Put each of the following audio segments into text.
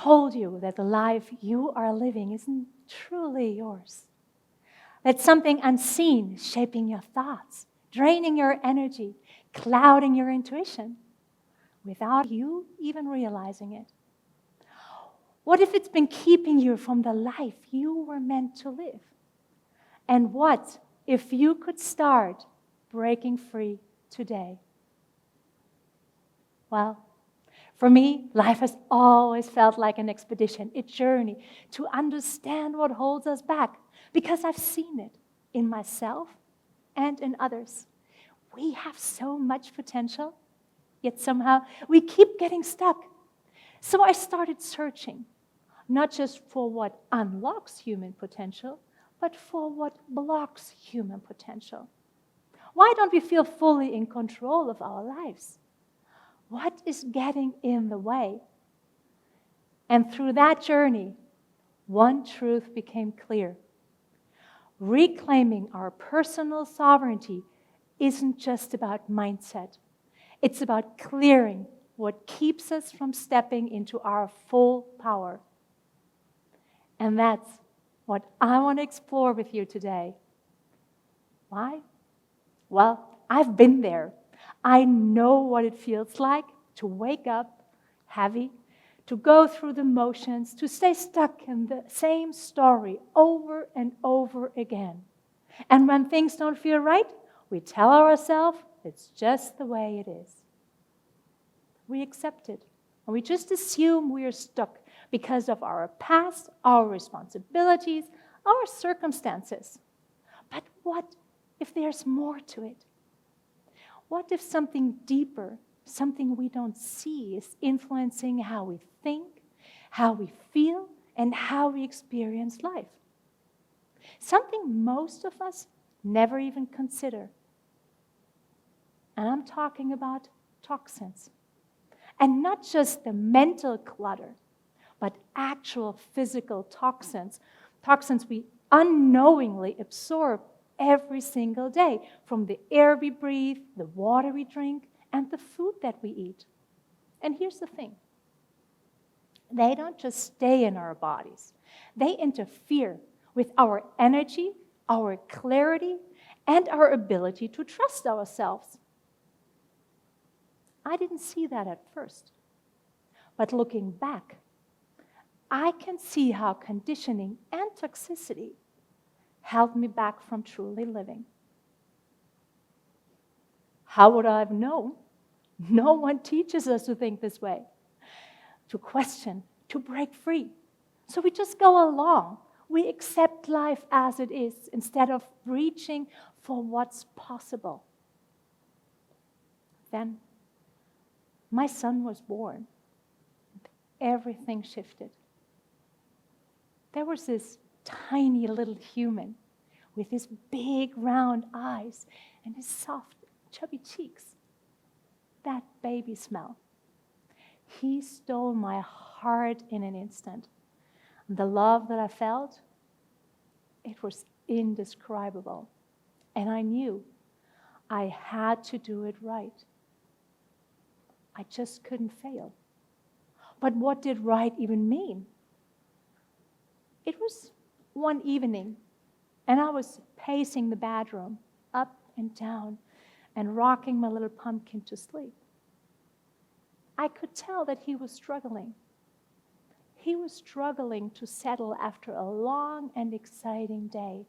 told you that the life you are living isn't truly yours? That something unseen is shaping your thoughts, draining your energy, clouding your intuition, without you even realizing it? What if it's been keeping you from the life you were meant to live? And what if you could start breaking free today? Well, for me, life has always felt like an expedition, a journey to understand what holds us back, because I've seen it in myself and in others. We have so much potential, yet somehow we keep getting stuck. So I started searching, not just for what unlocks human potential, but for what blocks human potential. Why don't we feel fully in control of our lives? What is getting in the way? And through that journey, one truth became clear. Reclaiming our personal sovereignty isn't just about mindset. It's about clearing what keeps us from stepping into our full power. And that's what I want to explore with you today. Why? Well, I've been there. I know what it feels like to wake up heavy, to go through the motions, to stay stuck in the same story over and over again. And when things don't feel right, we tell ourselves it's just the way it is. We accept it, and we just assume we are stuck because of our past, our responsibilities, our circumstances. But what if there's more to it? What if something deeper, something we don't see, is influencing how we think, how we feel, and how we experience life? Something most of us never even consider. And I'm talking about toxins. And not just the mental clutter, but actual physical toxins. Toxins we unknowingly absorb every single day, from the air we breathe, the water we drink, and the food that we eat. And here's the thing. They don't just stay in our bodies. They interfere with our energy, our clarity, and our ability to trust ourselves. I didn't see that at first. But looking back, I can see how conditioning and toxicity held me back from truly living. How would I have known? No one teaches us to think this way, to question, to break free. So we just go along. We accept life as it is instead of reaching for what's possible. Then my son was born. Everything shifted. There was this tiny little human with his big round eyes and his soft, chubby cheeks. That baby smell. He stole my heart in an instant. The love that I felt, it was indescribable. And I knew I had to do it right. I just couldn't fail. But what did right even mean? It was one evening, and I was pacing the bedroom, up and down, and rocking my little pumpkin to sleep. I could tell that he was struggling. He was struggling to settle after a long and exciting day.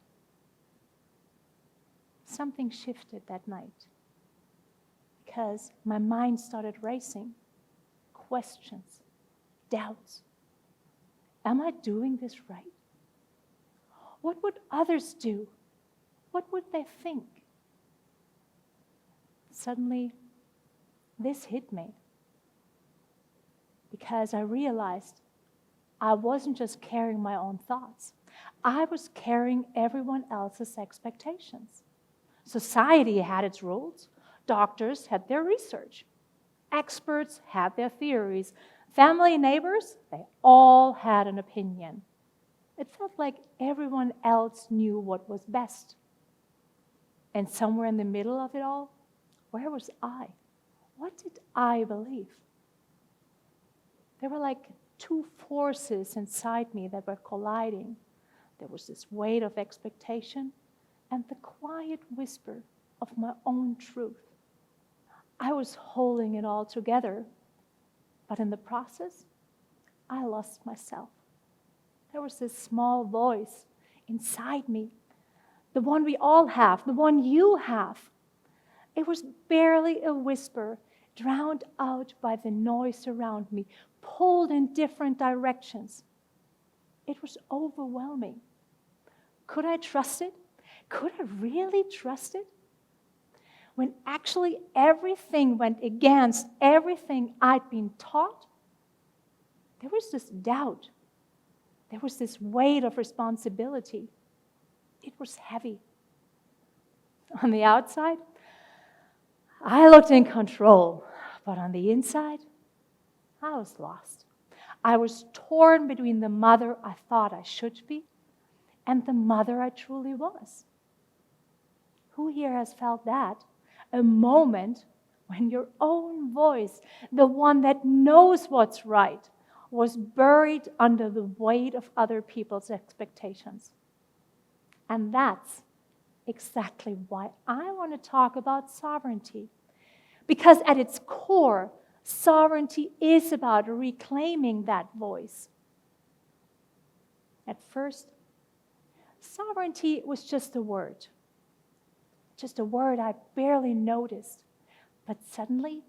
Something shifted that night, because my mind started racing. Questions, doubts. Am I doing this right? What would others do? What would they think? Suddenly, this hit me, because I realized I wasn't just carrying my own thoughts. I was carrying everyone else's expectations. Society had its rules. Doctors had their research. Experts had their theories. Family and neighbors, they all had an opinion. It felt like everyone else knew what was best. And somewhere in the middle of it all, where was I? What did I believe? There were like two forces inside me that were colliding. There was this weight of expectation and the quiet whisper of my own truth. I was holding it all together, but in the process, I lost myself. There was this small voice inside me, the one we all have, the one you have. It was barely a whisper, drowned out by the noise around me, pulled in different directions. It was overwhelming. Could I trust it? Could I really trust it? When actually everything went against everything I'd been taught, there was this doubt. There was this weight of responsibility. It was heavy. On the outside, I looked in control, but on the inside, I was lost. I was torn between the mother I thought I should be and the mother I truly was. Who here has felt that? A moment when your own voice, the one that knows what's right, was buried under the weight of other people's expectations. And that's exactly why I want to talk about sovereignty. Because at its core, sovereignty is about reclaiming that voice. At first, sovereignty was just a word I barely noticed. But suddenly,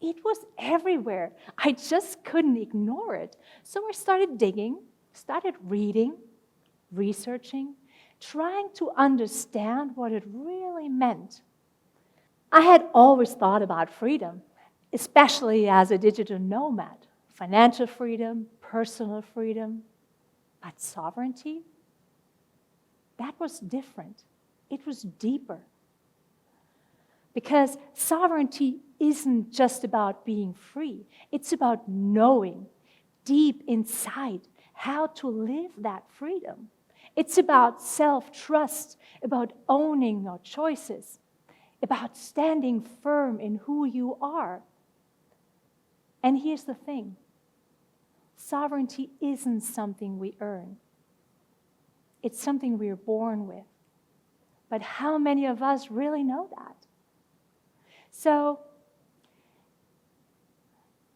it was everywhere. I just couldn't ignore it. So I started digging, started reading, researching, trying to understand what it really meant. I had always thought about freedom, especially as a digital nomad. Financial freedom, personal freedom. But sovereignty? That was different. It was deeper. Because sovereignty isn't just about being free. It's about knowing deep inside how to live that freedom. It's about self-trust, about owning your choices, about standing firm in who you are. And here's the thing. Sovereignty isn't something we earn. It's something we're born with. But how many of us really know that? So,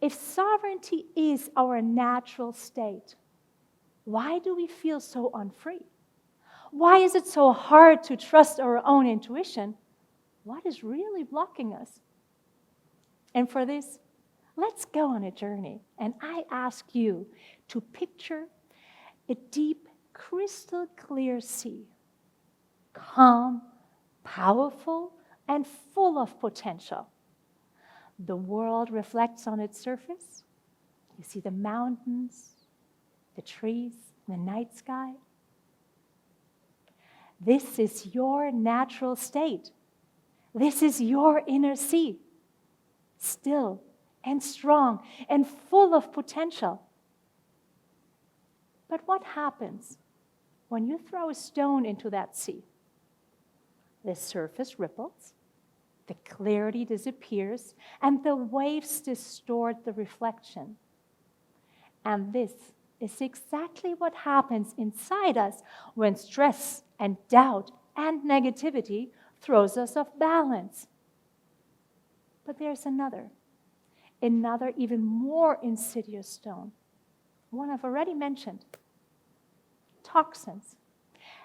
if sovereignty is our natural state, why do we feel so unfree? Why is it so hard to trust our own intuition? What is really blocking us? And for this, let's go on a journey. And I ask you to picture a deep, crystal clear sea. Calm, powerful, and full of potential. The world reflects on its surface. You see the mountains, the trees, the night sky. This is your natural state. This is your inner sea. Still and strong and full of potential. But what happens when you throw a stone into that sea? The surface ripples, the clarity disappears, and the waves distort the reflection. And this is exactly what happens inside us when stress and doubt and negativity throws us off balance. But there's another even more insidious stone, one I've already mentioned. Toxins.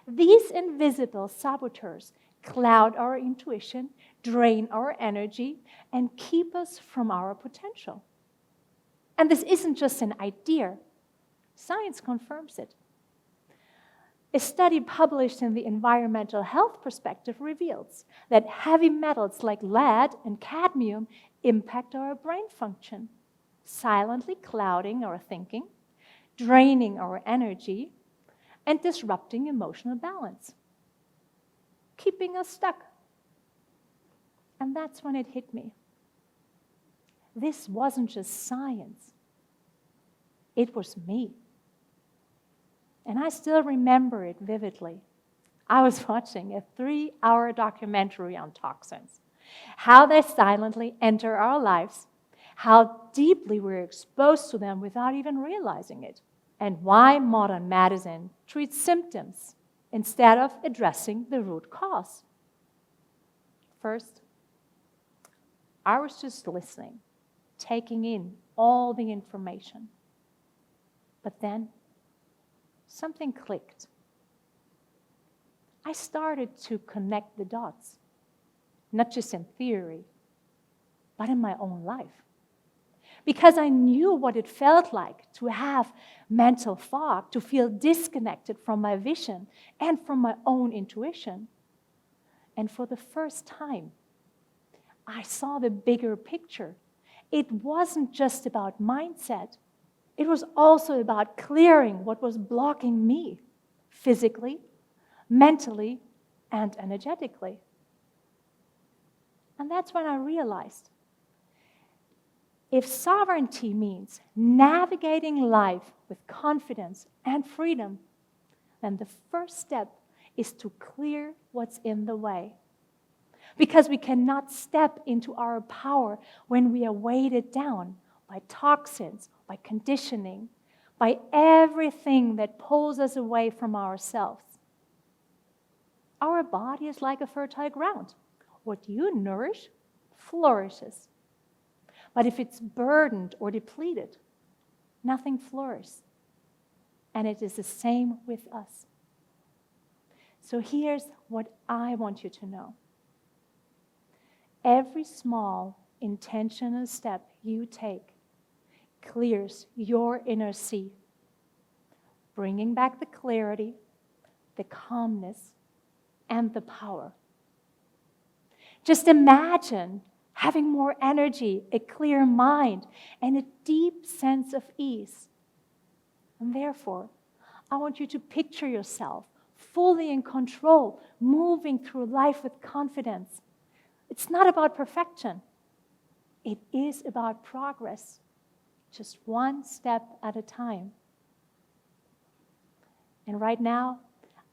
These invisible saboteurs cloud our intuition, drain our energy, and keep us from our potential. And this isn't just an idea. Science confirms it. A study published in the Environmental Health Perspective reveals that heavy metals like lead and cadmium impact our brain function, silently clouding our thinking, draining our energy, and disrupting emotional balance, keeping us stuck. And that's when it hit me. This wasn't just science. It was me. And I still remember it vividly. I was watching a 3-hour documentary on toxins, how they silently enter our lives, how deeply we're exposed to them without even realizing it, and why modern medicine treats symptoms instead of addressing the root cause. First, I was just listening, taking in all the information. But then something clicked. I started to connect the dots, not just in theory, but in my own life. Because I knew what it felt like to have mental fog, to feel disconnected from my vision and from my own intuition. And for the first time, I saw the bigger picture. It wasn't just about mindset. It was also about clearing what was blocking me physically, mentally, and energetically. And that's when I realized if sovereignty means navigating life with confidence and freedom, then the first step is to clear what's in the way. Because we cannot step into our power when we are weighted down by toxins, by conditioning, by everything that pulls us away from ourselves. Our body is like a fertile ground. What you nourish flourishes. But if it's burdened or depleted, nothing flourishes. And it is the same with us. So here's what I want you to know. Every small, intentional step you take clears your inner sea, bringing back the clarity, the calmness, and the power. Just imagine having more energy, a clear mind, and a deep sense of ease. And therefore, I want you to picture yourself fully in control, moving through life with confidence. It's not about perfection. It is about progress, just one step at a time. And right now,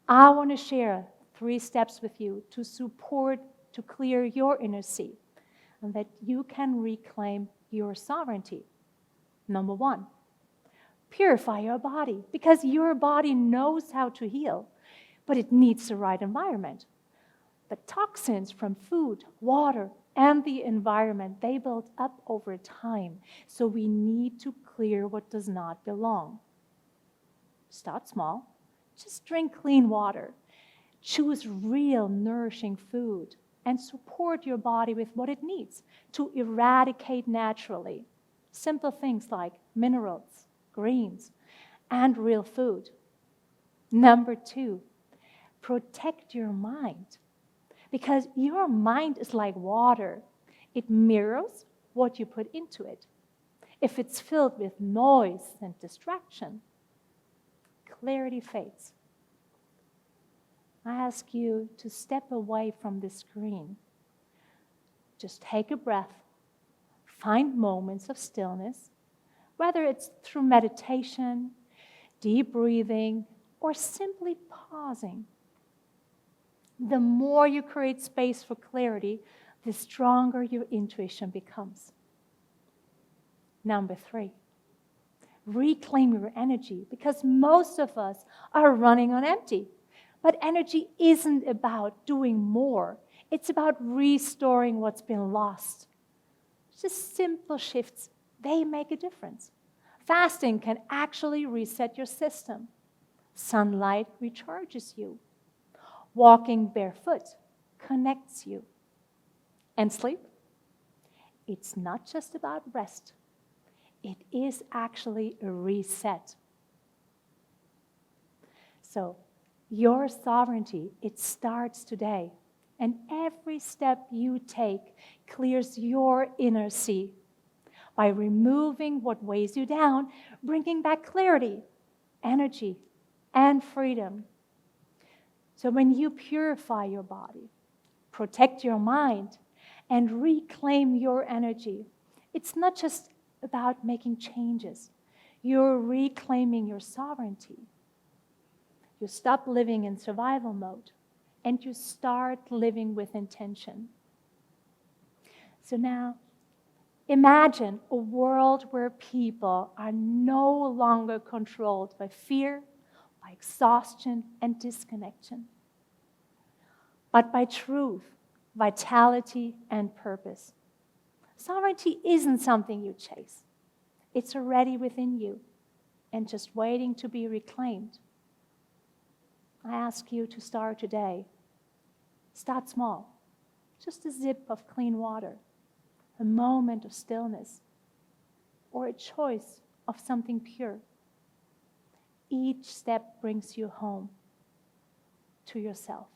I want to share 3 steps with you to support, to clear your inner sea, and that you can reclaim your sovereignty. Number 1, purify your body, because your body knows how to heal, but it needs the right environment. The toxins from food, water, and the environment, they build up over time. So we need to clear what does not belong. Start small. Just drink clean water. Choose real, nourishing food. And support your body with what it needs to eradicate naturally. Simple things like minerals, greens, and real food. Number 2, protect your mind. Because your mind is like water. It mirrors what you put into it. If it's filled with noise and distraction, clarity fades. I ask you to step away from the screen. Just take a breath. Find moments of stillness, whether it's through meditation, deep breathing, or simply pausing. The more you create space for clarity, the stronger your intuition becomes. Number 3, reclaim your energy, because most of us are running on empty. But energy isn't about doing more. It's about restoring what's been lost. Just simple shifts, they make a difference. Fasting can actually reset your system. Sunlight recharges you. Walking barefoot connects you. And sleep? It's not just about rest. It is actually a reset. So, your sovereignty, it starts today. And every step you take clears your inner sea by removing what weighs you down, bringing back clarity, energy, and freedom. So when you purify your body, protect your mind, and reclaim your energy, it's not just about making changes. You're reclaiming your sovereignty. You stop living in survival mode, and you start living with intention. So now, Imagine a world where people are no longer controlled by fear, by exhaustion and disconnection, but by truth, vitality, and purpose. Sovereignty isn't something you chase. It's already within you and just waiting to be reclaimed. I ask you to start today. Start small. Just a sip of clean water, a moment of stillness, or a choice of something pure. Each step brings you home to yourself.